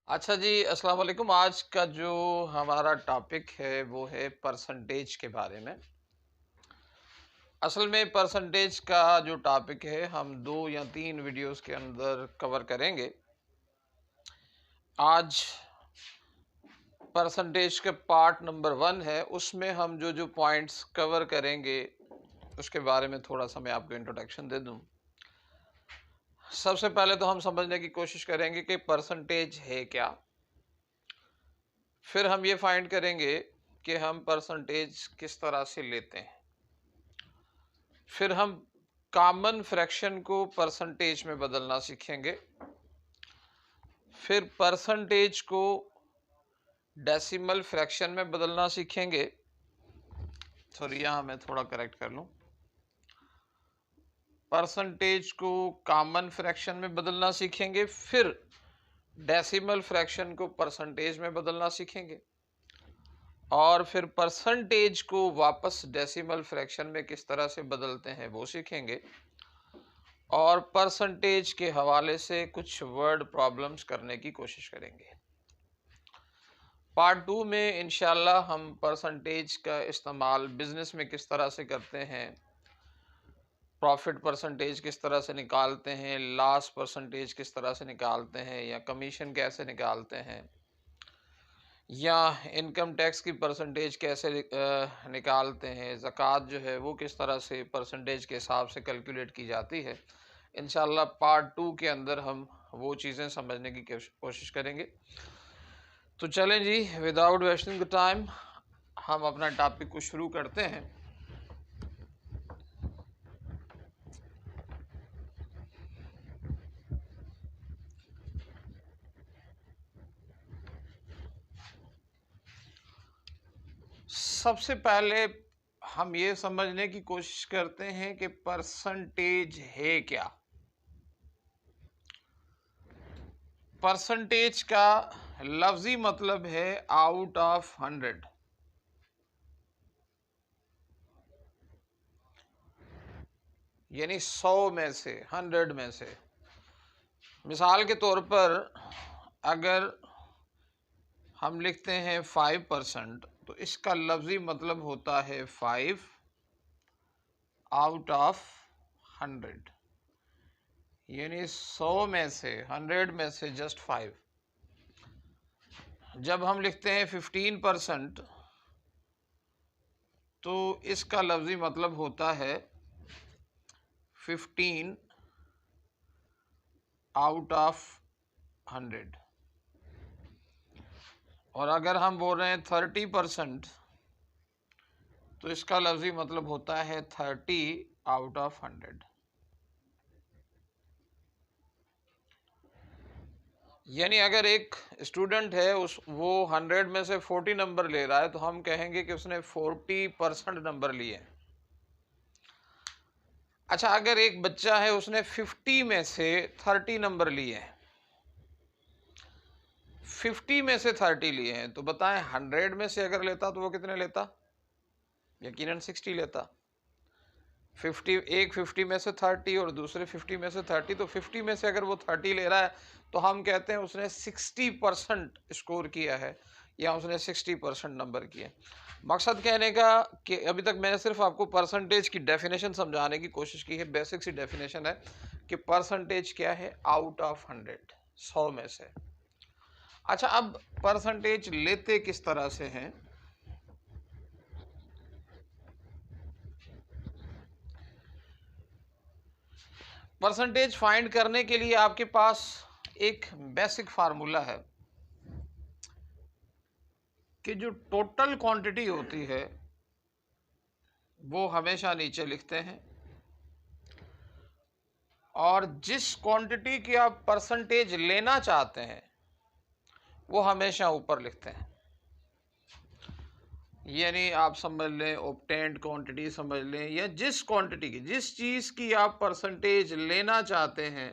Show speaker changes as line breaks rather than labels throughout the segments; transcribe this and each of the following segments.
अच्छा जी, अस्सलाम वालेकुम। आज का जो हमारा टॉपिक है वो है परसेंटेज के बारे में। असल में परसेंटेज का जो टॉपिक है हम 2 या 3 वीडियोस के अंदर कवर करेंगे। आज परसेंटेज के पार्ट नंबर 1 है, उसमें हम जो पॉइंट्स कवर करेंगे उसके बारे में थोड़ा-सा मैं आपको इंट्रोडक्शन दे दूँ। सबसे पहले तो हम समझने की कोशिश करेंगे कि परसेंटेज है क्या? फिर हम ये फाइंड करेंगे कि हम परसेंटेज किस तरह से लेते हैं। फिर हम कॉमन फ्रैक्शन को परसेंटेज में बदलना सीखेंगे। फिर परसेंटेज को डेसिमल फ्रैक्शन में बदलना सीखेंगे। सॉरी, यहाँ मैं थोड़ा करेक्ट कर लूँ। परसेंटेज को कॉमन फ्रैक्शन में बदलना सीखेंगे, फिर डेसिमल फ्रैक्शन को परसेंटेज में बदलना सीखेंगे और फिर परसेंटेज को वापस डेसिमल फ्रैक्शन में किस तरह से बदलते हैं वो सीखेंगे और परसेंटेज के हवाले से कुछ वर्ड प्रॉब्लम्स करने की कोशिश करेंगे। पार्ट 2 में इंशाल्लाह हम परसेंटेज का इस्तेमाल बिजनेस में किस तरह से करते हैं, प्रॉफिट परसेंटेज किस तरह से निकालते हैं, लॉस परसेंटेज किस तरह से निकालते हैं, या कमीशन कैसे निकालते हैं, या इनकम टैक्स की परसेंटेज कैसे निकालते हैं, ज़कात जो है वो किस तरह से परसेंटेज के हिसाब से कैलकुलेट की जाती है। इंशाल्लाह पार्ट 2 के अंदर हम वो चीज़ें समझने की कोशिश करेंगे। तो चलें जी, विदाउट वेस्टिंग द टाइम हम अपना टॉपिक को शुरू करते हैं। सबसे पहले हम ये समझने की कोशिश करते हैं कि परसेंटेज है क्या। परसेंटेज का लफ्जी मतलब है आउट ऑफ 100। यानी 100 में से, 100 में से। मिसाल के तौर पर अगर हम लिखते हैं 5%, तो इसका लफ्जी मतलब होता है 5 आउट ऑफ 100। यानी 100 में से, 100 में से जस्ट 5। जब हम लिखते हैं 15%, तो इसका लफ्जी मतलब होता है 15 आउट ऑफ 100। और अगर हम बोल रहे हैं 30%, तो इसका लफ्जी मतलब होता है 30 आउट ऑफ 100। यानी अगर एक स्टूडेंट है वो 100 में से 40 नंबर ले रहा है, तो हम कहेंगे कि उसने 40% नंबर लिए। अच्छा, अगर एक बच्चा है उसने 50 में से 30 नंबर लिए हैं, 50 में से 30 लिए हैं, तो बताएं 100 में से अगर लेता तो वो कितने लेता? यकीनन 60 लेता। 50, एक 50 में से 30 और दूसरे 50 में से 30, तो 50 में से अगर वो 30 ले रहा है तो हम कहते हैं उसने 60% स्कोर किया है या उसने 60% नंबर किए। मकसद कहने का कि अभी तक मैंने सिर्फ आपको परसेंटेज की डेफिनेशन समझाने की कोशिश की है। बेसिक सी डेफिनेशन है कि परसेंटेज क्या है, आउट ऑफ 100, 100 में से। अच्छा, अब परसेंटेज लेते किस तरह से हैं? परसेंटेज फाइंड करने के लिए आपके पास एक बेसिक फार्मूला है कि जो टोटल क्वांटिटी होती है वो हमेशा नीचे लिखते हैं और जिस क्वांटिटी की आप परसेंटेज लेना चाहते हैं वो हमेशा ऊपर लिखते हैं। यानी आप समझ लें, ऑब्टेन्ड क्वांटिटी समझ लें, या जिस क्वांटिटी की, जिस चीज़ की आप परसेंटेज लेना चाहते हैं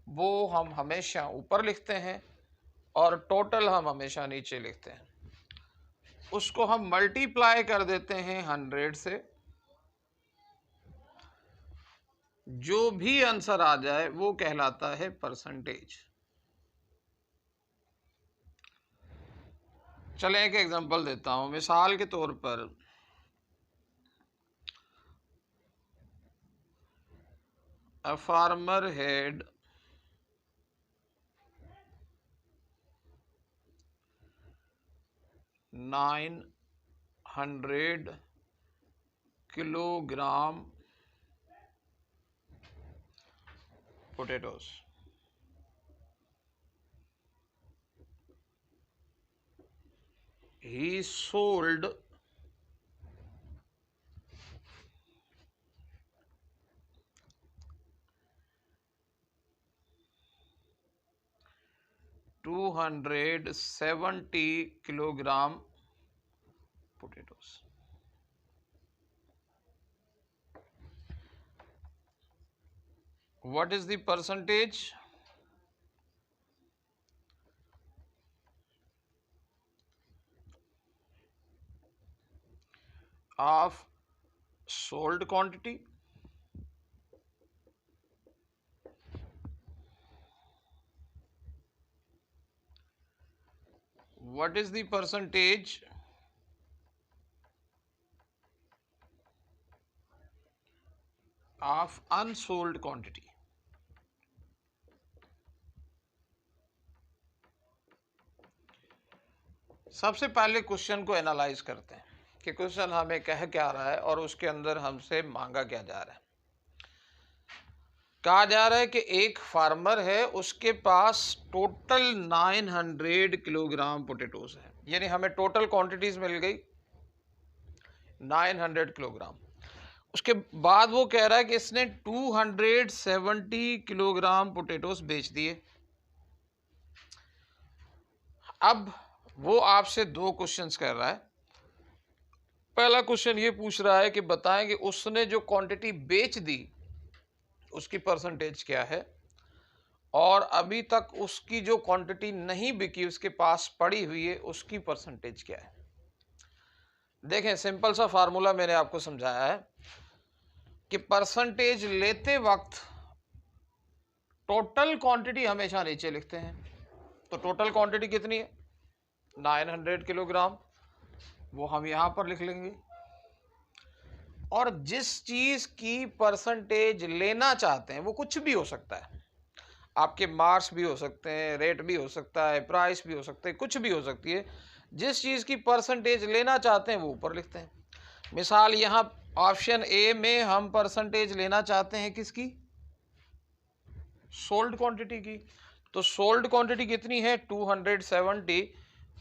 वो हम हमेशा ऊपर लिखते हैं और टोटल हम हमेशा नीचे लिखते हैं। उसको हम मल्टीप्लाई कर देते हैं 100 से। जो भी आंसर आ जाए वो कहलाता है परसेंटेज। चलें एक एग्जांपल देता हूं। मिसाल के तौर पर a farmer had 900 kilogram potatoes. He sold 270 kilogram potatoes. What is the percentage of sold quantity what is the percentage of unsold quantity? सबसे पहले क्वेश्चन को एनालाइज करते हैं कि क्वेश्चन हमें कह क्या रहा है और उसके अंदर हमसे मांगा क्या जा रहा है। कहा जा रहा है कि एक फार्मर है, उसके पास टोटल 900 किलोग्राम पोटैटोज है, यानी हमें टोटल क्वांटिटीज मिल गई 900 किलोग्राम। उसके बाद वो कह रहा है कि इसने 270 किलोग्राम पोटैटोज बेच दिए। अब वो आपसे दो क्वेश्चंस कर रहा है। पहला क्वेश्चन ये पूछ रहा है कि बताएं कि उसने जो क्वांटिटी बेच दी उसकी परसेंटेज क्या है, और अभी तक उसकी जो क्वांटिटी नहीं बिकी, उसके पास पड़ी हुई है, उसकी परसेंटेज क्या है। देखें, सिंपल सा फार्मूला मैंने आपको समझाया है कि परसेंटेज लेते वक्त टोटल क्वांटिटी हमेशा नीचे लिखते हैं। तो टोटल क्वांटिटी कितनी है? 900 किलोग्राम, वो हम यहां पर लिख लेंगे। और जिस चीज की परसेंटेज लेना चाहते हैं, वो कुछ भी हो सकता है, आपके मार्क्स भी हो सकते हैं, रेट भी हो सकता है, प्राइस भी हो सकते हैं, कुछ भी हो सकती है। जिस चीज की परसेंटेज लेना चाहते हैं वो ऊपर लिखते हैं। मिसाल यहां ऑप्शन ए में हम परसेंटेज लेना चाहते हैं किसकी? सोल्ड क्वांटिटी की। तो सोल्ड क्वांटिटी कितनी है? 270।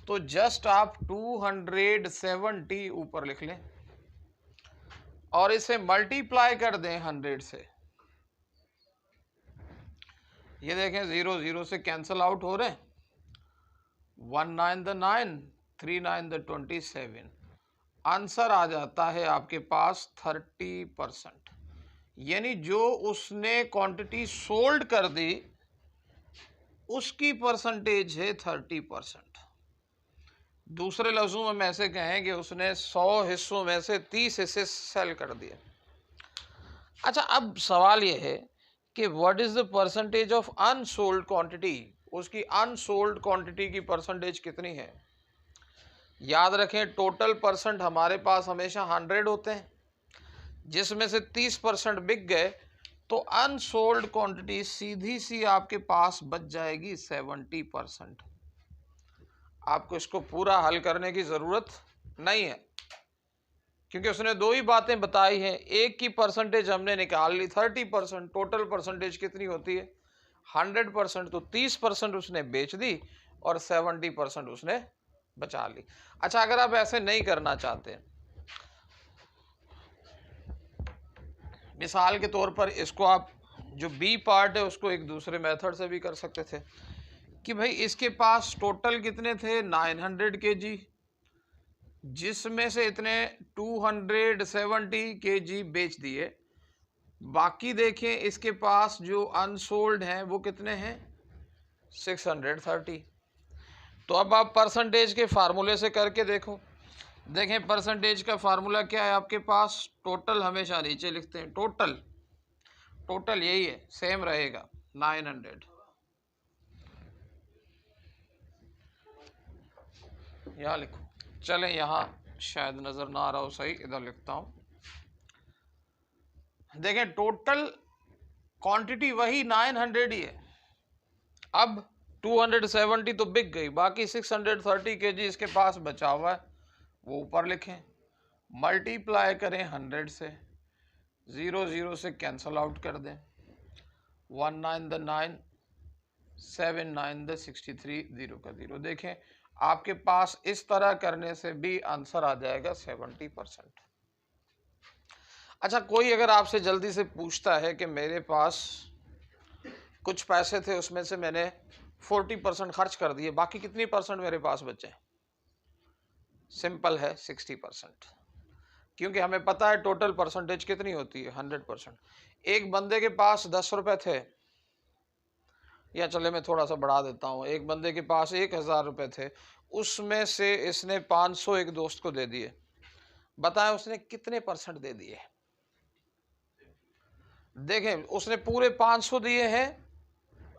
तो जस्ट आप 270 ऊपर लिख लें और इसे मल्टीप्लाई कर दें 100 से। ये देखें, 0 0 से कैंसल आउट हो रहे हैं। 1 9 द 9, 3 9 द 27। आंसर आ जाता है आपके पास 30%। यानी जो उसने क्वांटिटी सोल्ड कर दी उसकी परसेंटेज है 30%। दूसरे लफ्जों में हम ऐसे कहें कि उसने 100 हिस्सों में से 30 हिस्से सेल कर दिए। अच्छा, अब सवाल यह है कि what is the percentage of unsold quantity. उसकी अनसोल्ड क्वांटिटी की परसेंटेज कितनी है? याद रखें, टोटल परसेंट हमारे पास हमेशा 100 होते हैं, जिसमें से 30% बिक गए, तो अनसोल्ड क्वांटिटी सीधी सी आपके पास बच जाएगी 70%। आपको इसको पूरा हल करने की जरूरत नहीं है, क्योंकि उसने दो ही बातें बताई हैं। एक की परसेंटेज हमने निकाल ली 30%। टोटल परसेंटेज कितनी होती है? 100%। तो 30% उसने बेच दी और 70% उसने बचा ली। अच्छा, अगर आप ऐसे नहीं करना चाहते, मिसाल के तौर पर इसको आप जो बी पार्ट है उसको एक दूसरे मेथड से भी कर सकते थे कि भाई इसके पास टोटल कितने थे? 900 kg, जिसमें से इतने 270 kg बेच दिए। बाकी देखें, इसके पास जो अनसोल्ड हैं वो कितने हैं? 630। तो अब आप परसेंटेज के फार्मूले से करके देखो। देखें, परसेंटेज का फार्मूला क्या है आपके पास? टोटल हमेशा नीचे लिखते हैं। टोटल यही है, सेम रहेगा 900। यहाँ लिखो, चलें यहाँ शायद नजर ना आ रहा हो सही, इधर लिखता हूं। देखें टोटल क्वांटिटी वही 900 ही है। अब 270 तो बिक गई, बाकी 630 kg इसके पास बचा हुआ है, वो ऊपर लिखें, मल्टीप्लाई करें 100 से, 0 0 से कैंसल आउट कर दें, 1 9 द 9, 7 9 द 63, 0 का 0। देखें आपके पास इस तरह करने से भी आंसर आ जाएगा 70%। अच्छा, कोई अगर आपसे जल्दी से पूछता है कि मेरे पास कुछ पैसे थे, उसमें से मैंने 40% खर्च कर दिए, बाकी कितनी परसेंट मेरे पास बचे? सिंपल है 60%, क्योंकि हमें पता है टोटल परसेंटेज कितनी होती है 100%। एक बंदे के पास 10 रुपए थे, या चले मैं थोड़ा सा बढ़ा देता हूँ, एक बंदे के पास 1000 रुपए थे, उसमें से इसने 500 एक दोस्त को दे दिए, बताएं उसने कितने परसेंट दे दिए? देखें उसने पूरे 500 दिए हैं,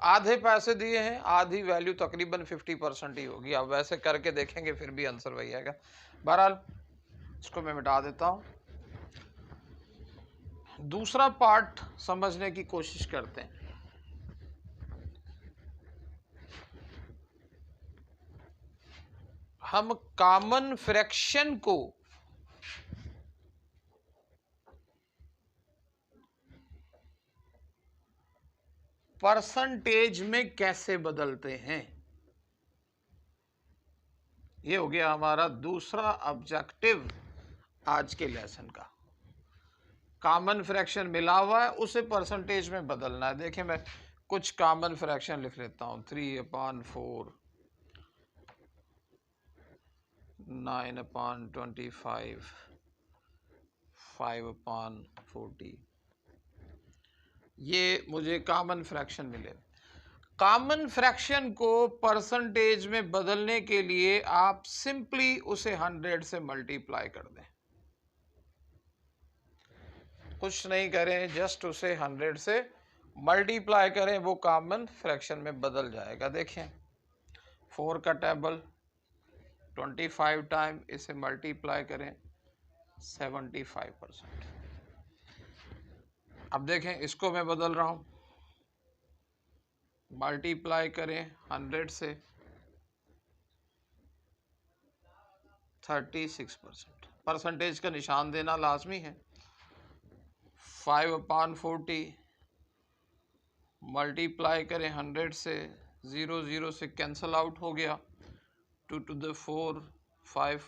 आधे पैसे दिए हैं, आधी वैल्यू तकरीबन 50% ही होगी। अब वैसे करके देखेंगे फिर भी आंसर वही आएगा। बहरहाल इसको मैं मिटा देता हूं, दूसरा पार्ट समझने की कोशिश करते हैं। हम कॉमन फ्रैक्शन को परसेंटेज में कैसे बदलते हैं, ये हो गया हमारा दूसरा ऑब्जेक्टिव आज के लेसन का। कॉमन फ्रैक्शन मिला हुआ है, उसे परसेंटेज में बदलना है। देखिए मैं कुछ कॉमन फ्रैक्शन लिख लेता हूं, 3/4, 9/25, 5/40, ये मुझे कॉमन फ्रैक्शन मिले। कॉमन फ्रैक्शन को परसेंटेज में बदलने के लिए आप सिंपली उसे 100 से मल्टीप्लाई कर दें, कुछ नहीं करें, जस्ट उसे 100 से मल्टीप्लाई करें, वो कॉमन फ्रैक्शन में बदल जाएगा। देखें 4 का टेबल 25 टाइम, इसे मल्टीप्लाई करें 75%। अब देखें इसको मैं बदल रहा हूं, मल्टीप्लाई करें 100 से 36%, परसेंटेज का निशान देना लाजमी है। 5/40 मल्टीप्लाई करें 100 से, 0 0 से कैंसल आउट हो गया, 2 to the 4, 5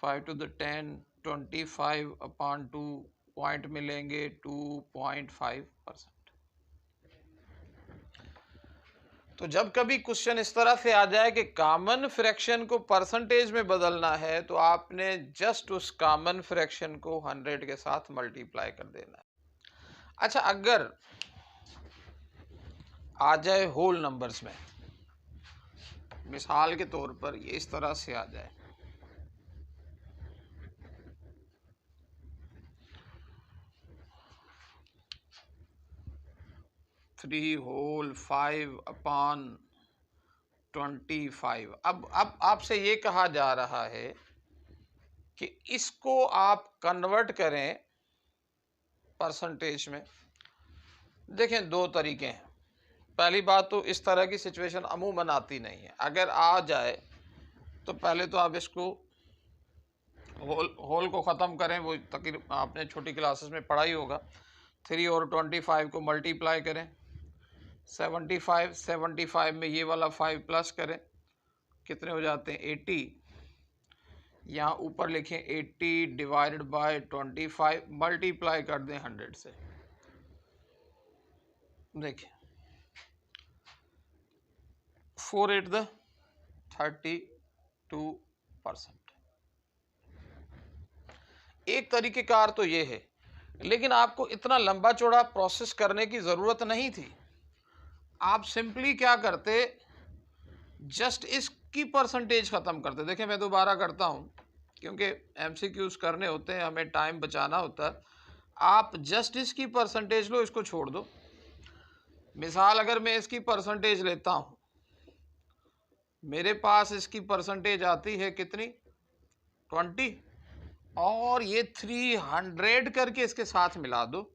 5 to the 10, 25/2 point मिलेंगे 2.5%। तो जब कभी क्वेश्चन इस तरह से आ जाए कि कॉमन फ्रैक्शन को परसेंटेज में बदलना है, तो आपने जस्ट उस कॉमन फ्रैक्शन को 100 के साथ मल्टीप्लाई कर देना है। अच्छा, अगर आ जाए होल नंबर्स में, मिसाल के तौर पर ये इस तरह से आ जाए, 3 होल 5/25। अब आपसे ये कहा जा रहा है कि इसको आप कन्वर्ट करें परसेंटेज में। देखें दो तरीके हैं। पहली बात तो इस तरह की सिचुएशन अमूमन आती नहीं है, अगर आ जाए तो पहले तो आप इसको होल को ख़त्म करें, वो तकरीबन आपने छोटी क्लासेस में पढ़ा ही होगा। 3 और 25 को मल्टीप्लाई करें 75 में ये वाला 5 प्लस करें, कितने हो जाते हैं 80। यहाँ ऊपर लिखें 80 डिवाइडेड बाय 25, मल्टीप्लाई कर दें 100 से। देखिए 4 8 द 32%। एक तरीक़ेकार तो ये है, लेकिन आपको इतना लंबा चौड़ा प्रोसेस करने की ज़रूरत नहीं थी। आप सिंपली क्या करते, जस्ट इसकी परसेंटेज ख़त्म करते। देखिए मैं दोबारा करता हूँ, क्योंकि MCQs करने होते हैं, हमें टाइम बचाना होता है। आप जस्ट इसकी परसेंटेज लो, इसको छोड़ दो। मिसाल अगर मैं इसकी परसेंटेज लेता हूँ, मेरे पास इसकी परसेंटेज आती है कितनी, 20, और ये 300 करके इसके साथ मिला दो,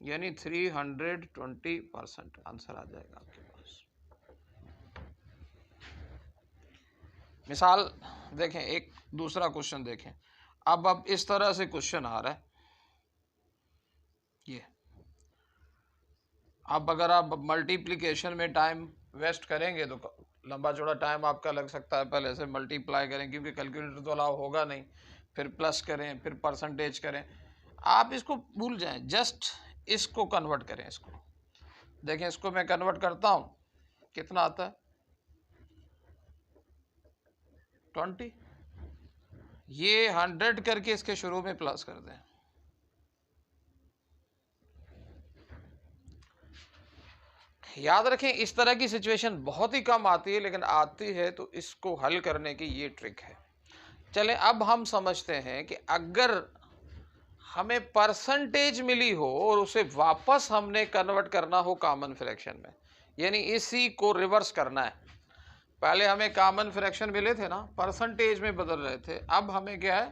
यानी 320% आंसर आ जाएगा आपके पास। मिसाल देखें, एक दूसरा क्वेश्चन देखें। अब इस तरह से क्वेश्चन आ रहा है ये। अब अगर आप मल्टीप्लिकेशन में टाइम वेस्ट करेंगे तो लंबा चौड़ा टाइम आपका लग सकता है, पहले से मल्टीप्लाई करें क्योंकि कैलकुलेटर तो अलाउ होगा नहीं, फिर प्लस करें, फिर परसेंटेज करें। आप इसको भूल जाएं, जस्ट इसको कन्वर्ट करें। इसको देखें, इसको मैं कन्वर्ट करता हूं, कितना आता है, 20। ये 100 करके इसके शुरू में प्लस कर दें। याद रखें, इस तरह की सिचुएशन बहुत ही कम आती है, लेकिन आती है तो इसको हल करने की ये ट्रिक है। चलें, अब हम समझते हैं कि अगर हमें परसेंटेज मिली हो और उसे वापस हमने कन्वर्ट करना हो कॉमन फ्रैक्शन में, यानी इसी को रिवर्स करना है। पहले हमें कॉमन फ्रैक्शन मिले थे ना, परसेंटेज में बदल रहे थे, अब हमें क्या है,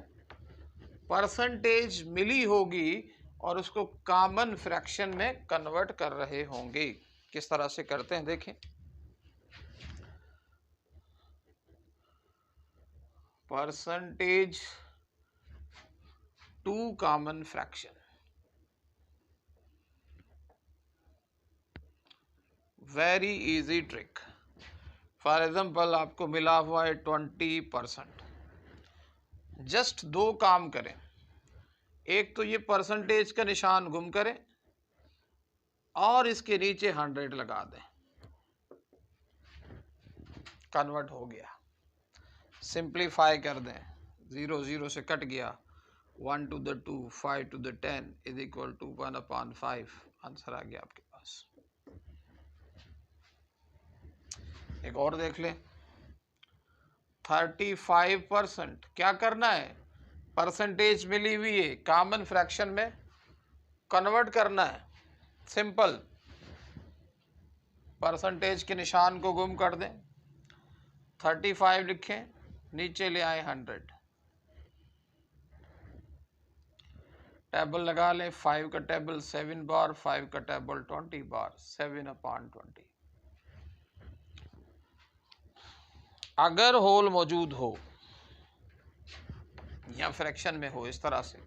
परसेंटेज मिली होगी और उसको कॉमन फ्रैक्शन में कन्वर्ट कर रहे होंगे। किस तरह से करते हैं देखें। Percentage to common fraction, very easy trick. For example आपको मिला हुआ है 20%। जस्ट दो काम करें, एक तो ये परसेंटेज का निशान गुम करें और इसके नीचे 100 लगा दें, कन्वर्ट हो गया। सिंप्लीफाई कर दें, 0 0 से कट गया, 1 to the 2, 5 to the 10 is equal to 1/5, answer आ गया आपके पास। एक और देख लें, 35%। क्या करना है, परसेंटेज मिली हुई है, कॉमन फ्रैक्शन में कन्वर्ट करना है। सिंपल, परसेंटेज के निशान को गुम कर दें, 35 लिखें, नीचे ले आए 100, टेबल लगा लें, 5 का टेबल 7 बार, 5 का टेबल 20 बार, 7/20। अगर होल मौजूद हो या फ्रैक्शन में हो इस तरह से,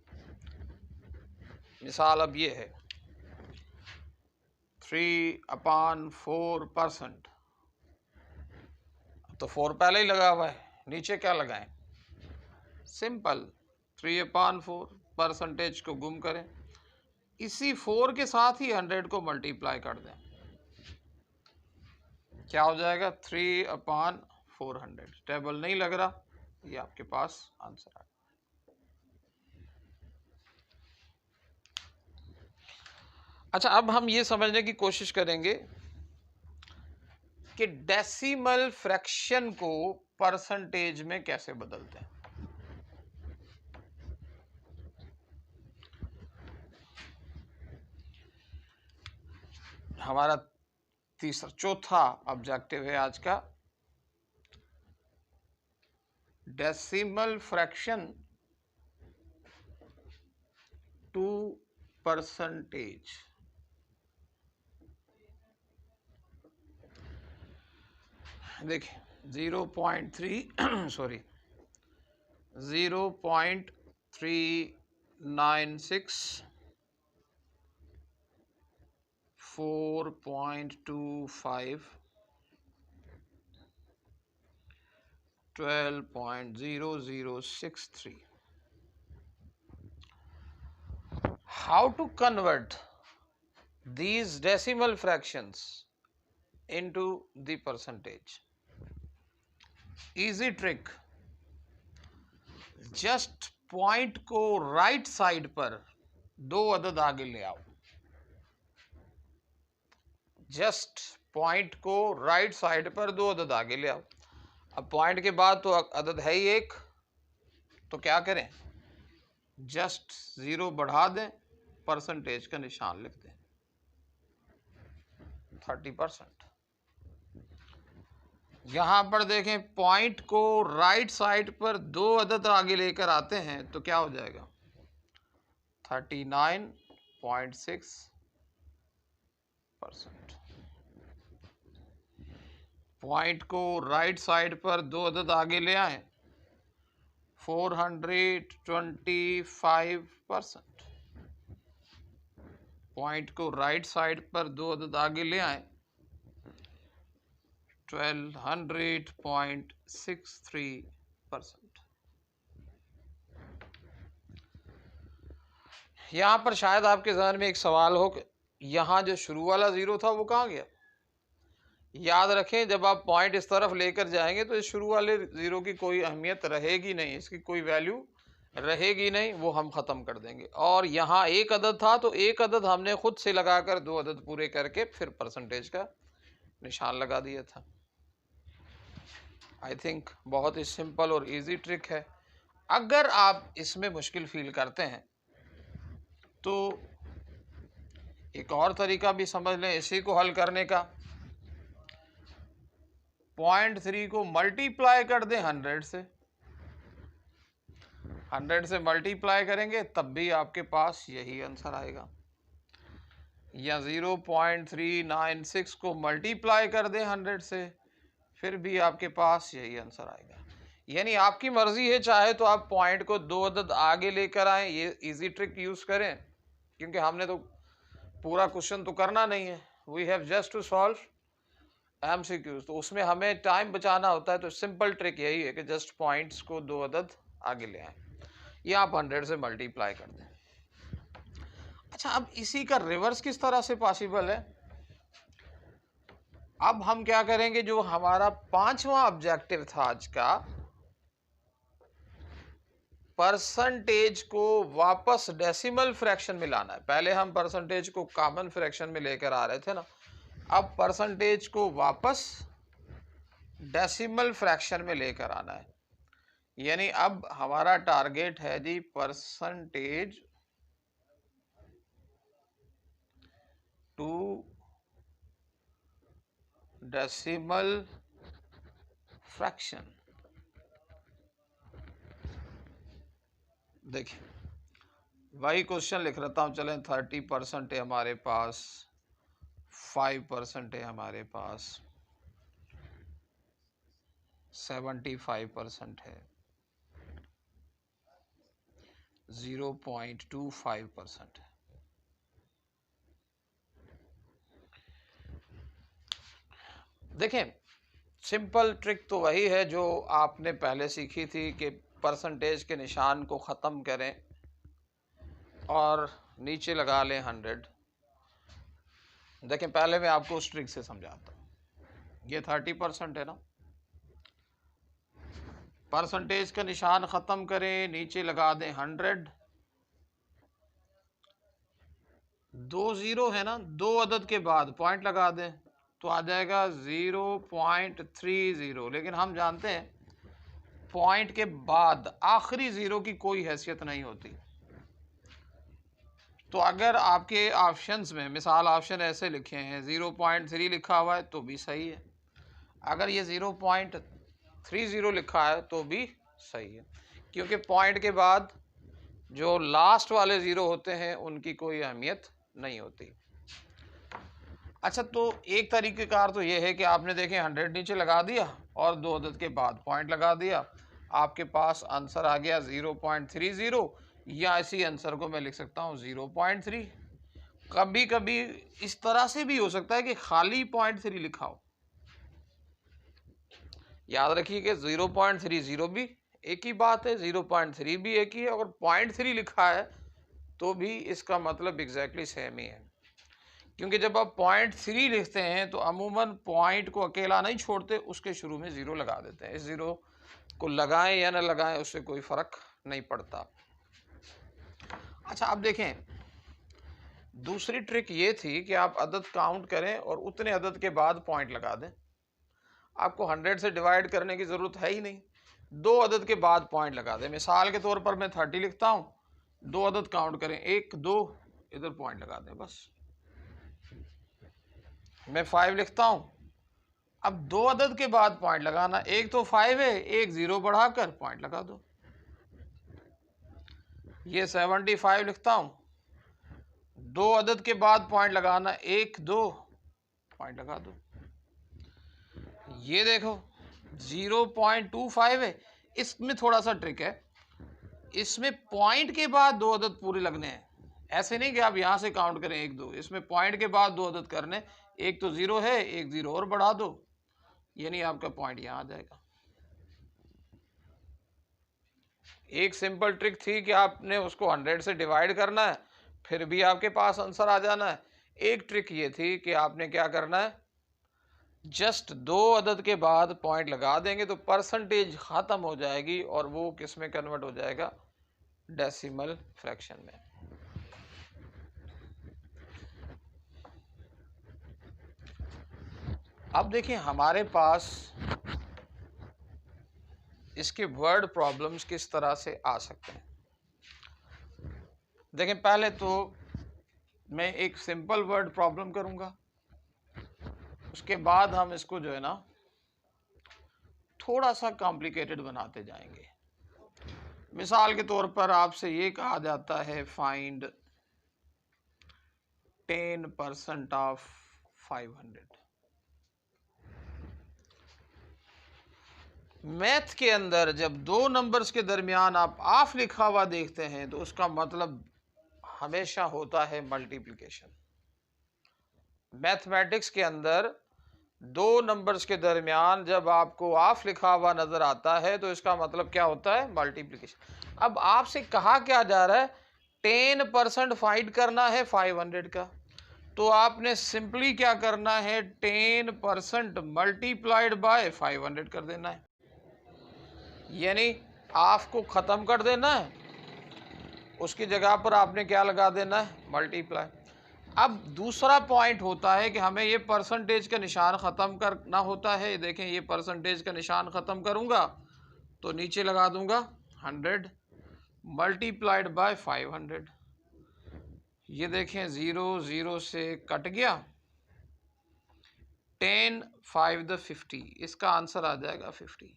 मिसाल अब ये है 3/4%, तो 4 पहले ही लगा हुआ है, नीचे क्या लगाएं, सिंपल 3/4, परसेंटेज को गुम करें, इसी 4 के साथ ही 100 को मल्टीप्लाई कर दें, क्या हो जाएगा, 3/400। टेबल नहीं लग रहा, ये आपके पास आंसर आ गया। अच्छा, अब हम ये समझने की कोशिश करेंगे कि डेसिमल फ्रैक्शन को परसेंटेज में कैसे बदलते हैं। हमारा चौथा ऑब्जेक्टिव है आज का, डेसिमल फ्रैक्शन टू परसेंटेज। देखिए 0.396, 4.25, 12.0063. How to convert these decimal fractions into the percentage? Easy trick, just point को राइट साइड पर दो अदद आगे ले आओ। जस्ट पॉइंट को राइट साइड पर दो अदद आगे ले आओ। अब पॉइंट के बाद तो अदद है ही एक, तो क्या करें, जस्ट 0 बढ़ा दें, परसेंटेज का निशान लिख दें, 30%। यहां पर देखें, पॉइंट को राइट साइड पर दो अदद आगे लेकर आते हैं तो क्या हो जाएगा, 39.6%। पॉइंट को राइट साइड पर दो अदद आगे ले आए, 425%। पॉइंट को राइट साइड पर दो अदद आगे ले आए, 1200.63%। यहां पर शायद आपके ज़हन में एक सवाल हो कि यहां जो शुरू वाला ज़ीरो था वो कहाँ गया। याद रखें, जब आप पॉइंट इस तरफ लेकर जाएंगे तो इस शुरू वाले ज़ीरो की कोई अहमियत रहेगी नहीं, इसकी कोई वैल्यू रहेगी नहीं, वो हम ख़त्म कर देंगे। और यहाँ एक अदद था तो एक अदद हमने खुद से लगाकर दो अदद पूरे करके फिर परसेंटेज का निशान लगा दिया था। आई थिंक बहुत ही सिंपल और इजी ट्रिक है। अगर आप इसमें मुश्किल फील करते हैं तो एक और तरीका भी समझ लें इसी को हल करने का। 0.3 को मल्टीप्लाई कर दें 100 से, 100 से मल्टीप्लाई करेंगे तब भी आपके पास यही आंसर आएगा। या 0.396 को मल्टीप्लाई कर दें 100 से, फिर भी आपके पास यही आंसर आएगा। यानी आपकी मर्जी है, चाहे तो आप पॉइंट को दो अदद आगे लेकर आए, ये इजी ट्रिक यूज करें, क्योंकि हमने तो पूरा क्वेश्चन तो करना नहीं है, we have just to solve MCQs, तो उसमें हमें टाइम बचाना होता है। तो सिंपल ट्रिक यही है कि जस्ट पॉइंट्स को दो अदद आगे ले आए, या आप 100 से मल्टीप्लाई कर दें। अच्छा, अब इसी का रिवर्स किस तरह से पॉसिबल है। अब हम क्या करेंगे, जो हमारा पांचवा ऑब्जेक्टिव था आज का, परसेंटेज को वापस डेसिमल फ्रैक्शन में लाना है। पहले हम परसेंटेज को कॉमन फ्रैक्शन में लेकर आ रहे थे ना, अब परसेंटेज को वापस डेसिमल फ्रैक्शन में लेकर आना है। यानी अब हमारा टारगेट है जी परसेंटेज टू डेसिमल फ्रैक्शन। देखिए, वही क्वेश्चन लिख रहता हूं, चलें। 30% है हमारे पास, 5% है हमारे पास, 75% है, 0.25% है। देखें, सिंपल ट्रिक तो वही है जो आपने पहले सीखी थी कि परसेंटेज के निशान को ख़त्म करें और नीचे लगा लें 100। देखें, पहले मैं आपको उस ट्रिक से समझाता हूँ। ये 30% है ना, परसेंटेज का निशान ख़त्म करें, नीचे लगा दें 100। दो ज़ीरो है ना, दो अदद के बाद पॉइंट लगा दें तो आ जाएगा 0.30। लेकिन हम जानते हैं पॉइंट के बाद आखिरी ज़ीरो की कोई हैसियत नहीं होती। तो अगर आपके ऑप्शंस में मिसाल ऑप्शन ऐसे लिखे हैं 0.3 लिखा हुआ है तो भी सही है, अगर ये 0.30 लिखा है तो भी सही है, क्योंकि पॉइंट के बाद जो लास्ट वाले ज़ीरो होते हैं उनकी कोई अहमियत नहीं होती। अच्छा, तो एक तरीक़ेकार तो ये है कि आपने देखें 100 नीचे लगा दिया और दो अदद के बाद पॉइंट लगा दिया, आपके पास आंसर आ गया 0.30, या इसी आंसर को मैं लिख सकता हूँ 0.3। कभी कभी इस तरह से भी हो सकता है कि खाली 0.3 लिखा हो। याद रखिए कि 0.30 भी एक ही बात है, 0.3 भी एक ही है, अगर 0.3 लिखा है तो भी इसका मतलब एग्जैक्टली सेम ही है। क्योंकि जब आप 0.3 लिखते हैं तो अमूमन पॉइंट को अकेला नहीं छोड़ते, उसके शुरू में ज़ीरो लगा देते हैं। इस ज़ीरो को लगाएं या ना लगाएं उससे कोई फ़र्क नहीं पड़ता। अच्छा, अब देखें, दूसरी ट्रिक ये थी कि आप अदद काउंट करें और उतने अदद के बाद पॉइंट लगा दें। आपको 100 से डिवाइड करने की ज़रूरत है ही नहीं, दो अदद के बाद पॉइंट लगा दें। मिसाल के तौर पर मैं 30 लिखता हूँ, दो अदद काउंट करें, 1 2, इधर पॉइंट लगा दें बस। मैं 5 लिखता हूँ, अब दो अदद के बाद पॉइंट लगाना, एक तो 5 है, एक 0 बढ़ाकर पॉइंट लगा दो। ये 75 लिखता हूं। दो अदद के बाद पॉइंट लगाना, 1 2 पॉइंट लगा दो। ये देखो 0.25 है। इसमें थोड़ा सा ट्रिक है, इसमें पॉइंट के बाद दो अदद पूरे लगने हैं। ऐसे नहीं कि आप यहां से काउंट करें 1 2, इसमें पॉइंट के बाद दो अदद करने। एक तो 0 है, एक 0 और बढ़ा दो, यानी आपका पॉइंट यहां आ जाएगा। एक सिंपल ट्रिक थी कि आपने उसको 100 से डिवाइड करना है, फिर भी आपके पास आंसर आ जाना है। एक ट्रिक ये थी कि आपने क्या करना है, जस्ट दो अदद के बाद पॉइंट लगा देंगे तो परसेंटेज खत्म हो जाएगी और वो किस में कन्वर्ट हो जाएगा, डेसिमल फ्रैक्शन में। अब देखिए हमारे पास इसके वर्ड प्रॉब्लम्स किस तरह से आ सकते हैं। देखें पहले तो मैं एक सिंपल वर्ड प्रॉब्लम करूंगा, उसके बाद हम इसको जो है ना थोड़ा सा कॉम्प्लिकेटेड बनाते जाएंगे। मिसाल के तौर पर आपसे ये कहा जाता है फाइंड 10% ऑफ 500। मैथ के अंदर जब दो नंबर्स के दरमियान आप ऑफ लिखा हुआ देखते हैं तो उसका मतलब हमेशा होता है मल्टीप्लिकेशन। मैथमेटिक्स के अंदर दो नंबर्स के दरमियान जब आपको ऑफ लिखा हुआ नजर आता है तो इसका मतलब क्या होता है, मल्टीप्लिकेशन। अब आपसे कहा क्या जा रहा है, 10% फाइंड करना है 500 का, तो आपने सिंपली क्या करना है, 10% मल्टीप्लाइड बाय 500 कर देना है, यानी ऑफ को खत्म कर देना है, उसकी जगह पर आपने क्या लगा देना है, मल्टीप्लाई। अब दूसरा पॉइंट होता है कि हमें ये परसेंटेज का निशान ख़त्म करना होता है। देखें ये परसेंटेज का निशान ख़त्म करूँगा तो नीचे लगा दूंगा 100 मल्टीप्लाइड बाय 500। ये देखें 0 0 से कट गया, 10 5 द 50, इसका आंसर आ जाएगा 50,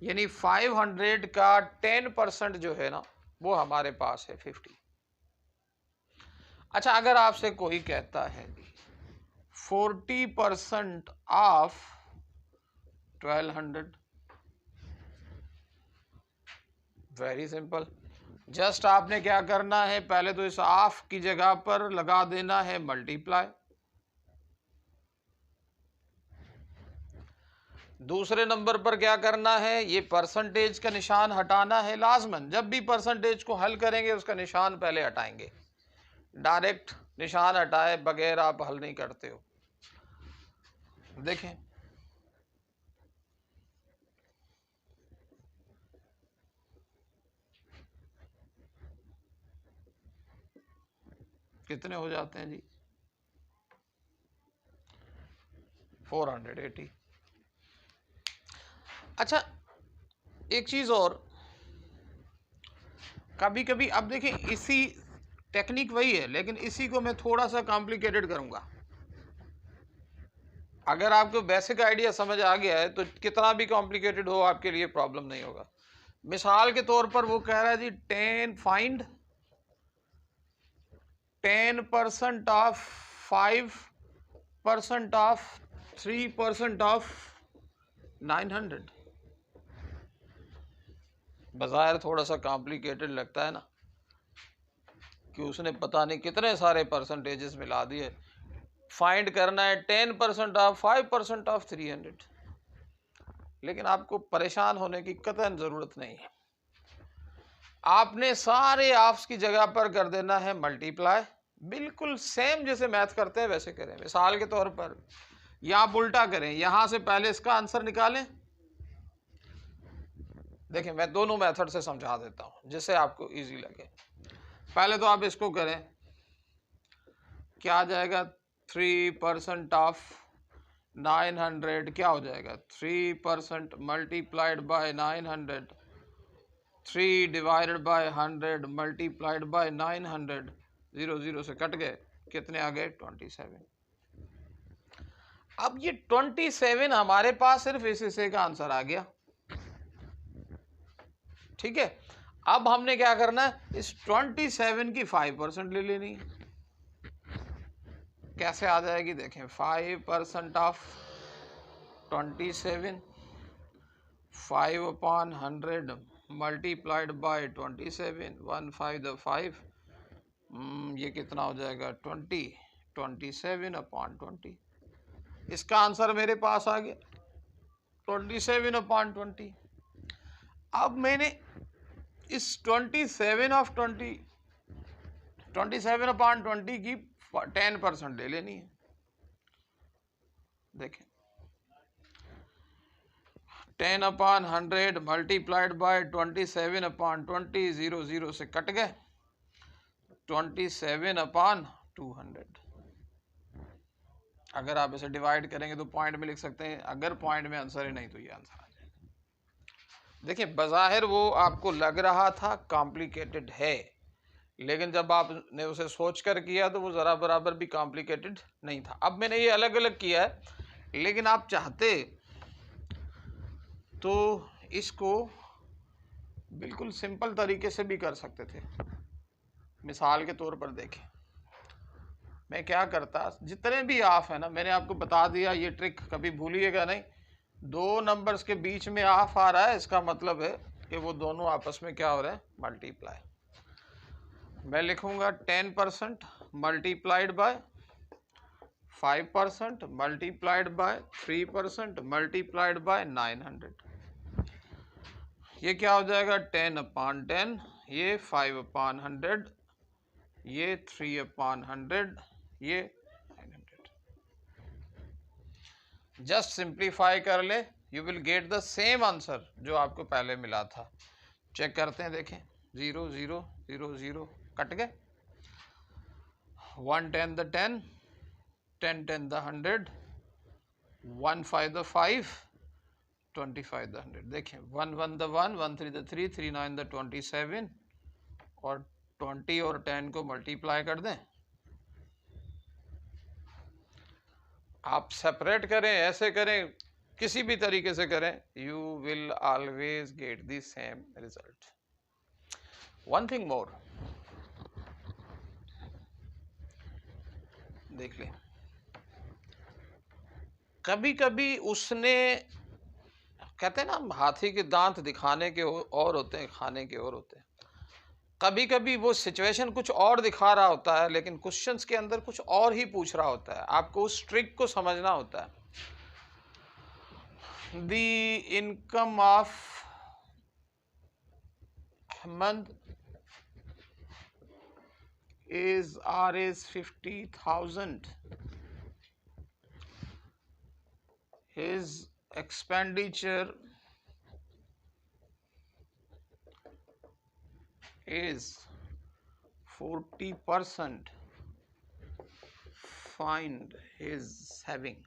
यानी 500 का 10% जो है ना वो हमारे पास है 50। अच्छा अगर आपसे कोई कहता है 40% ऑफ 1200, वेरी सिंपल, जस्ट आपने क्या करना है, पहले तो इस ऑफ की जगह पर लगा देना है मल्टीप्लाई, दूसरे नंबर पर क्या करना है, ये परसेंटेज का निशान हटाना है लाजमन। जब भी परसेंटेज को हल करेंगे उसका निशान पहले हटाएंगे, डायरेक्ट निशान हटाए बगैर आप हल नहीं करते हो। देखें कितने हो जाते हैं जी, 480। अच्छा एक चीज और, कभी कभी अब देखें इसी टेक्निक वही है लेकिन इसी को मैं थोड़ा सा कॉम्प्लिकेटेड करूंगा। अगर आपको बेसिक आइडिया समझ आ गया है तो कितना भी कॉम्प्लिकेटेड हो आपके लिए प्रॉब्लम नहीं होगा। मिसाल के तौर पर वो कह रहा है जी 10% ऑफ 5% ऑफ 3% ऑफ 900। बज़ाहिर थोड़ा सा कॉम्प्लिकेटेड लगता है ना, कि उसने पता नहीं कितने सारे परसेंटेजेस मिला दिए। फाइंड करना है 10% ऑफ 5% ऑफ 300, लेकिन आपको परेशान होने की कतई ज़रूरत नहीं है। आपने सारे ऑफ्स की जगह पर कर देना है मल्टीप्लाई, बिल्कुल सेम जैसे मैथ करते हैं वैसे करें। मिसाल के तौर पर या आप उल्टा करें, यहां से पहले इसका आंसर निकालें। देखिए मैं दोनों मेथड से समझा देता हूं जिससे आपको इजी लगे। पहले तो आप इसको करें, क्या आ जाएगा, 3% ऑफ 900 क्या हो जाएगा, 3% multiplied by 900, 3 divided by 100 multiplied bye 900, 0 0 से कट गए, कितने आ गए, 27। अब ये 27 हमारे पास सिर्फ इस हिस्से का आंसर आ गया, ठीक है। अब हमने क्या करना है, इस 27 की 5% ले लेनी है। कैसे आ जाएगी देखें, 5% ऑफ 27, 5/100 मल्टीप्लाइड बाय 27, 1 5 द 5, ये कितना हो जाएगा 20, 27/20। इसका आंसर मेरे पास आ गया 27/20। अब मैंने इस 27/20 की 10% ले लेनी है। देखें 10/100 मल्टीप्लाइड बाय 27/20, 0 0 से कट गए, 27/200। अगर आप इसे डिवाइड करेंगे तो पॉइंट में लिख सकते हैं, अगर पॉइंट में आंसर है नहीं तो ये आंसर आ जाएगा। देखिए बज़ाहिर वो आपको लग रहा था कॉम्प्लिकेटेड है, लेकिन जब आपने उसे सोच कर किया तो वो ज़रा बराबर भी कॉम्प्लिकेटेड नहीं था। अब मैंने ये अलग अलग किया है, लेकिन आप चाहते तो इसको बिल्कुल सिंपल तरीके से भी कर सकते थे। मिसाल के तौर पर देखें, मैं क्या करता, जितने भी ऑफ है ना, मैंने आपको बता दिया, ये ट्रिक कभी भूलिएगा नहीं। 2 नंबर्स के बीच में ऑफ आ रहा है, इसका मतलब है कि वो दोनों आपस में क्या हो रहे हैं, मल्टीप्लाई। मैं लिखूंगा 10% multiplied by 5% multiplied bye 3% multiplied by 900। ये क्या हो जाएगा 10/10, ये 5/100, ये 3/100, ये 900। जस्ट सिंप्लीफाई कर ले, you will get the same answer जो आपको पहले मिला था। चेक करते हैं, देखें 0 0 0 0 कट गए, 1 10 द 10, 10 10 द 100, 1 5 द 5, 25 द 100। देखें 1 1 द 1, 1 3 द 3, 3 9 द 27, और 20 और 10 को मल्टीप्लाई कर दें। आप सेपरेट करें, ऐसे करें, किसी भी तरीके से करें, you will always get the same result. One thing more, देख लें, कभी कभी उसने, कहते हैं ना हाथी के दांत दिखाने के और होते हैं, खाने के और होते हैं। कभी कभी वो सिचुएशन कुछ और दिखा रहा होता है, लेकिन क्वेश्चंस के अंदर कुछ और ही पूछ रहा होता है। आपको उस ट्रिक को समझना होता है। The income of Ahmed is Rs 50,000. His expenditure is 40%. Find his saving.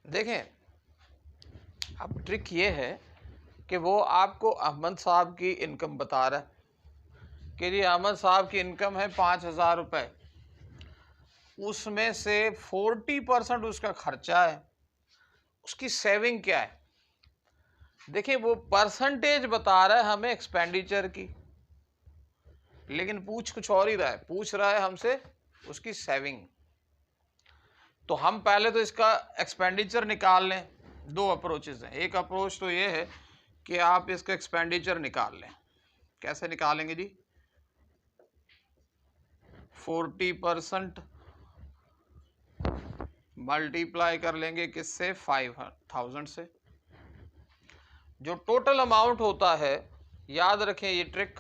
देखें, अब ट्रिक ये है कि वो आपको अहमद साहब की इनकम बता रहा है कि जी अहमद साहब की इनकम है 5,000 रुपये, उसमें से 40% उसका खर्चा है, उसकी सेविंग क्या है। देखिए वो परसेंटेज बता रहा है हमें एक्सपेंडिचर की, लेकिन पूछ कुछ और ही रहा है, पूछ रहा है हमसे उसकी सेविंग। तो हम पहले तो इसका एक्सपेंडिचर निकाल लें। 2 अप्रोचेज हैं। एक अप्रोच तो ये है कि आप इसका एक्सपेंडिचर निकाल लें। कैसे निकालेंगे जी, 40% मल्टीप्लाई कर लेंगे किससे, 5,000 से। जो टोटल अमाउंट होता है, याद रखें ये ट्रिक,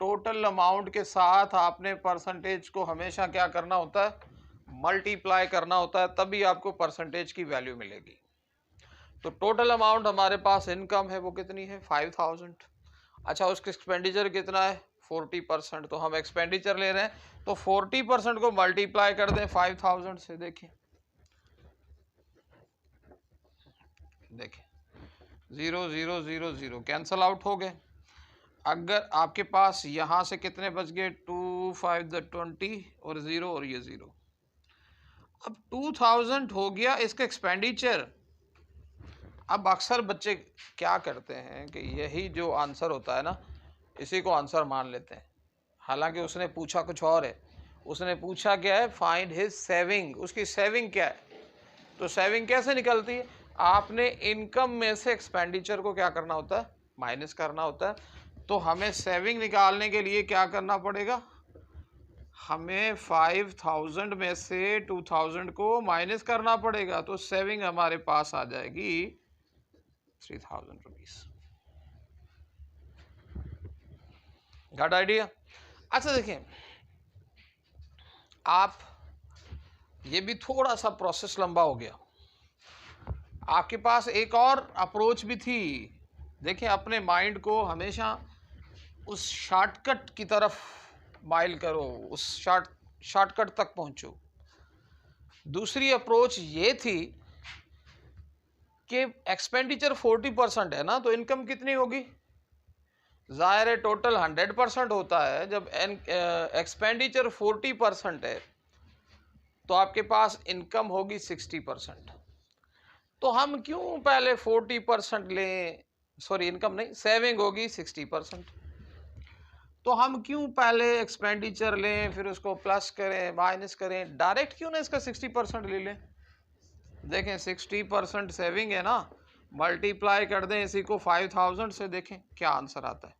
टोटल अमाउंट के साथ आपने परसेंटेज को हमेशा क्या करना होता है, मल्टीप्लाई करना होता है, तभी आपको परसेंटेज की वैल्यू मिलेगी। तो टोटल अमाउंट हमारे पास इनकम है वो कितनी है, 5,000। अच्छा उसका एक्सपेंडिचर कितना है, 40%। तो हम एक्सपेंडिचर ले रहे हैं, तो 40% को मल्टीप्लाई कर दें 5,000 से। देखिए 0 0 0 0 कैंसल आउट हो गए। अगर आपके पास यहाँ से कितने बच गए, 2 5 द 20 और 0 और ये 0। अब 2000 हो गया इसका एक्सपेंडिचर। अब अक्सर बच्चे क्या करते हैं कि यही जो आंसर होता है ना, इसी को आंसर मान लेते हैं, हालांकि उसने पूछा कुछ और है। उसने पूछा क्या है, फाइंड हिज सेविंग, उसकी सेविंग क्या है। तो सेविंग कैसे निकलती है, आपने इनकम में से एक्सपेंडिचर को क्या करना होता है, माइनस करना होता है। तो हमें सेविंग निकालने के लिए क्या करना पड़ेगा, हमें 5000 में से 2000 को माइनस करना पड़ेगा। तो सेविंग हमारे पास आ जाएगी 3000 रुपीज। Got idea. अच्छा देखिए, आप ये भी थोड़ा सा प्रोसेस लंबा हो गया। आपके पास एक और अप्रोच भी थी। देखिए, अपने माइंड को हमेशा उस शॉर्टकट की तरफ माइल करो, उस शॉर्टकट तक पहुंचो। दूसरी अप्रोच ये थी कि एक्सपेंडिचर 40% है ना, तो इनकम कितनी होगी, जाहिर है टोटल 100% होता है। जब एक्सपेंडिचर 40% है तो आपके पास इनकम होगी 60%। तो हम क्यों पहले 40% लें, सॉरी इनकम नहीं, सेविंग होगी 60%। तो हम क्यों पहले एक्सपेंडिचर लें, फिर उसको प्लस करें माइनस करें, डायरेक्ट क्यों ना इसका 60% ले लें। देखें 60% सेविंग है ना, मल्टीप्लाई कर दें इसी को 5000 से, देखें क्या आंसर आता है।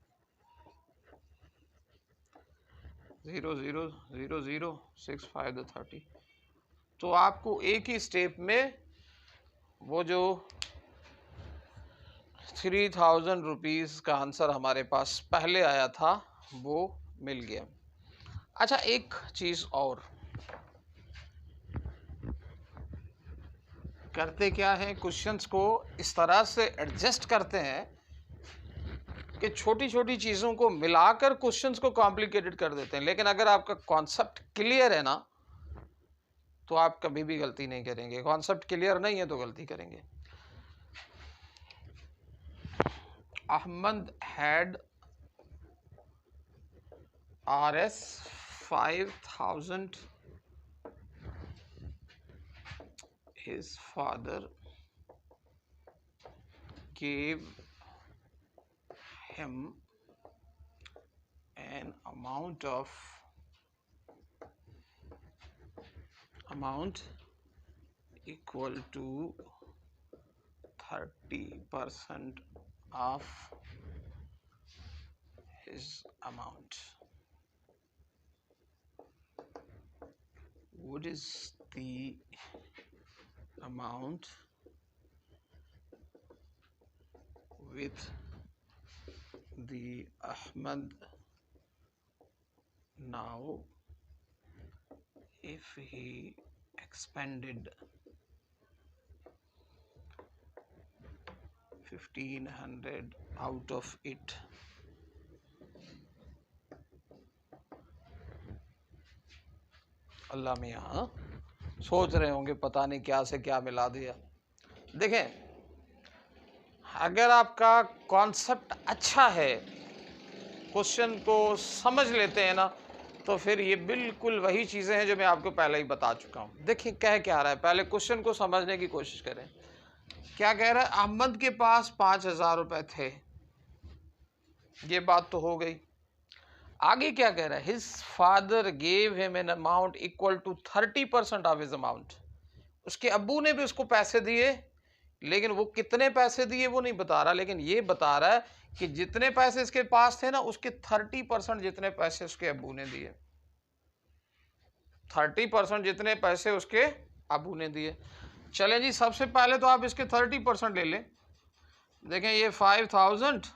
0 0 0 0 6 5 30। तो आपको एक ही स्टेप में वो जो 3000 रुपीज़ का आंसर हमारे पास पहले आया था वो मिल गया। अच्छा, एक चीज़ और करते क्या है, क्वेश्चंस को इस तरह से एडजस्ट करते हैं कि छोटी छोटी चीज़ों को मिलाकर क्वेश्चंस को कॉम्प्लिकेटेड कर देते हैं। लेकिन अगर आपका कॉन्सेप्ट क्लियर है ना, तो आप कभी भी गलती नहीं करेंगे। कॉन्सेप्ट क्लियर नहीं है तो गलती करेंगे। Ahmed had RS 5000, his father gave him an amount equal to 30% of his amount. What is the amount with the Ahmad now if he expended 1500 out of it? अल्लाह मियाँ सोच रहे होंगे पता नहीं क्या से क्या मिला दिया। देखें, अगर आपका कॉन्सेप्ट अच्छा है, क्वेश्चन को समझ लेते हैं ना, तो फिर ये बिल्कुल वही चीज़ें हैं जो मैं आपको पहले ही बता चुका हूँ। देखिए कह क्या रहा है, पहले क्वेश्चन को समझने की कोशिश करें। क्या कह रहा है, अहमद के पास 5000 रुपये थे, ये बात तो हो गई। आगे क्या कह रहा है, his father gave him an amount equal to 30% of his amount. उसके अब्बू ने भी उसको पैसे दिए, लेकिन वो कितने पैसे दिए वो नहीं बता रहा, लेकिन ये बता रहा है कि जितने पैसे इसके पास थे ना, उसके 30% जितने पैसे उसके अब्बू ने दिए। 30% जितने पैसे उसके अब्बू ने दिए। चलें जी, सबसे पहले तो आप इसके 30% ले लें। देखें ये 5000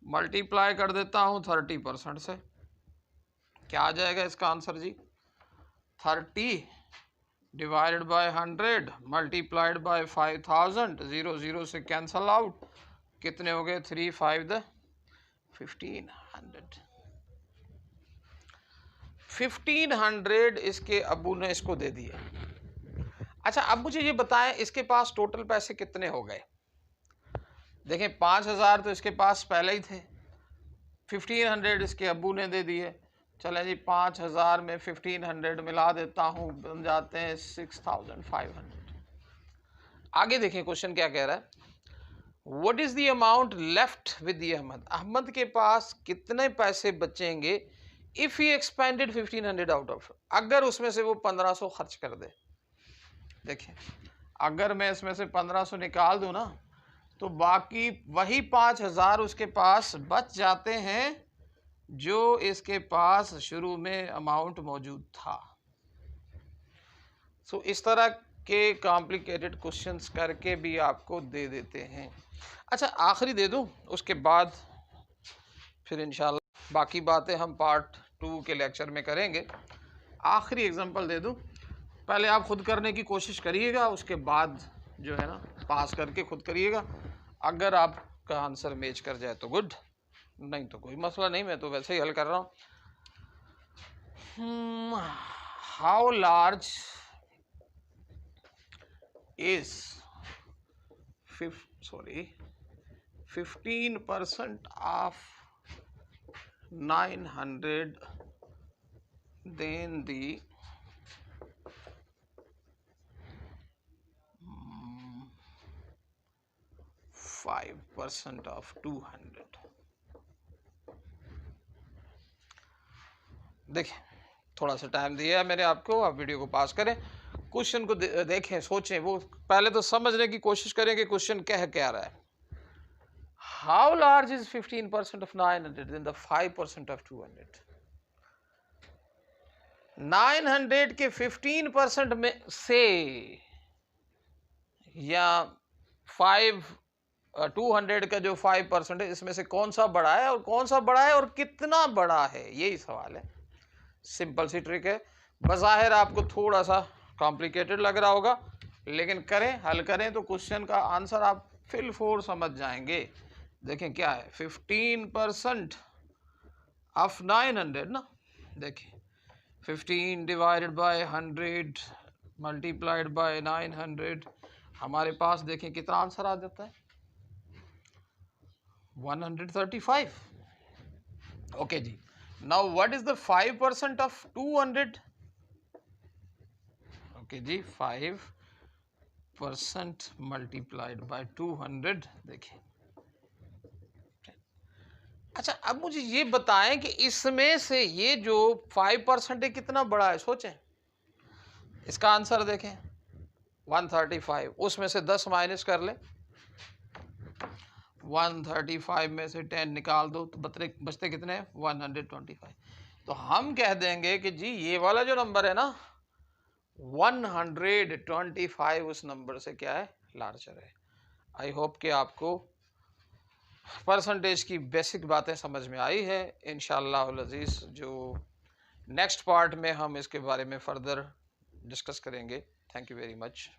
मल्टीप्लाई कर देता हूँ 30% से, क्या आ जाएगा इसका आंसर जी, 30 डिवाइडेड बाय 100 मल्टीप्लाइड बाय 5000, 0 0 से कैंसल आउट, कितने हो गए, 3 5 द 1500। 1500 इसके अब्बू ने इसको दे दिया। अच्छा, अब मुझे ये बताएं इसके पास टोटल पैसे कितने हो गए। देखें 5000 तो इसके पास पहले ही थे, 1500 इसके अब्बू ने दे दिए, चलें जी 5000 में 1500 मिला देता हूँ, बन जाते हैं 6500। आगे देखें क्वेश्चन क्या कह रहा है, what is the amount left with the Ahmed, Ahmed के पास कितने पैसे बचेंगे if he expended 1500 out of, अगर उसमें से वो 1500 खर्च कर दे। देखिए अगर मैं इसमें से 1500 निकाल दूं ना तो बाकी वही 5000 उसके पास बच जाते हैं जो इसके पास शुरू में अमाउंट मौजूद था। सो इस तरह के कॉम्प्लिकेटेड क्वेश्चंस करके भी आपको दे देते हैं। अच्छा आखिरी दे दूं, उसके बाद फिर इंशाल्लाह बाकी बातें हम पार्ट 2 के लेक्चर में करेंगे। आखिरी एग्जांपल दे दूं, पहले आप खुद करने की कोशिश करिएगा, उसके बाद जो है ना पास करके खुद करिएगा। अगर आपका आंसर मैच कर जाए तो गुड, नहीं तो कोई मसला नहीं, मैं तो वैसे ही हल कर रहा हूँ। How large is 15% of 900 then the 5% of 200। देखिए थोड़ा सा टाइम दिया है मैंने आपको, आप वीडियो को पास करें, क्वेश्चन को देखें, सोचें, वो पहले तो समझने की कोशिश करें कि क्वेश्चन क्या रहा है। How large is 15% of 900 than the 5% of 200। 900 के 15% में से या 200 का जो 5% है, इसमें से कौन सा बड़ा है और कौन सा बड़ा है और कितना बड़ा है, यही सवाल है। सिंपल सी ट्रिक है, बज़ाहिर आपको थोड़ा सा कॉम्प्लिकेटेड लग रहा होगा, लेकिन करें, हल करें तो क्वेश्चन का आंसर आप फिल फोर समझ जाएंगे। देखें क्या है, 15% ऑफ 900 ना, देखिए 15 डिवाइडेड बाय 100 मल्टीप्लाइड बाय 900, हमारे पास देखें कितना आंसर आ जाता है, 135। ओके जी, now what is the 5% of 200। Okay जी, 5% मल्टीप्लाइड बाय 200। देखिए अच्छा अब मुझे ये बताएं कि इसमें से ये जो 5% है कितना बड़ा है, सोचें। इसका आंसर देखें 135, उसमें से 10 माइनस कर लें, 135 में से 10 निकाल दो तो बचते कितने हैं, 125। तो हम कह देंगे कि जी ये वाला जो नंबर है ना 125 उस नंबर से क्या है, लार्जर है। आई होप कि आपको परसेंटेज की बेसिक बातें समझ में आई है। इंशाअल्लाह अज़ीज़ जो नेक्स्ट पार्ट में हम इसके बारे में फर्दर डिस्कस करेंगे। Thank you very much.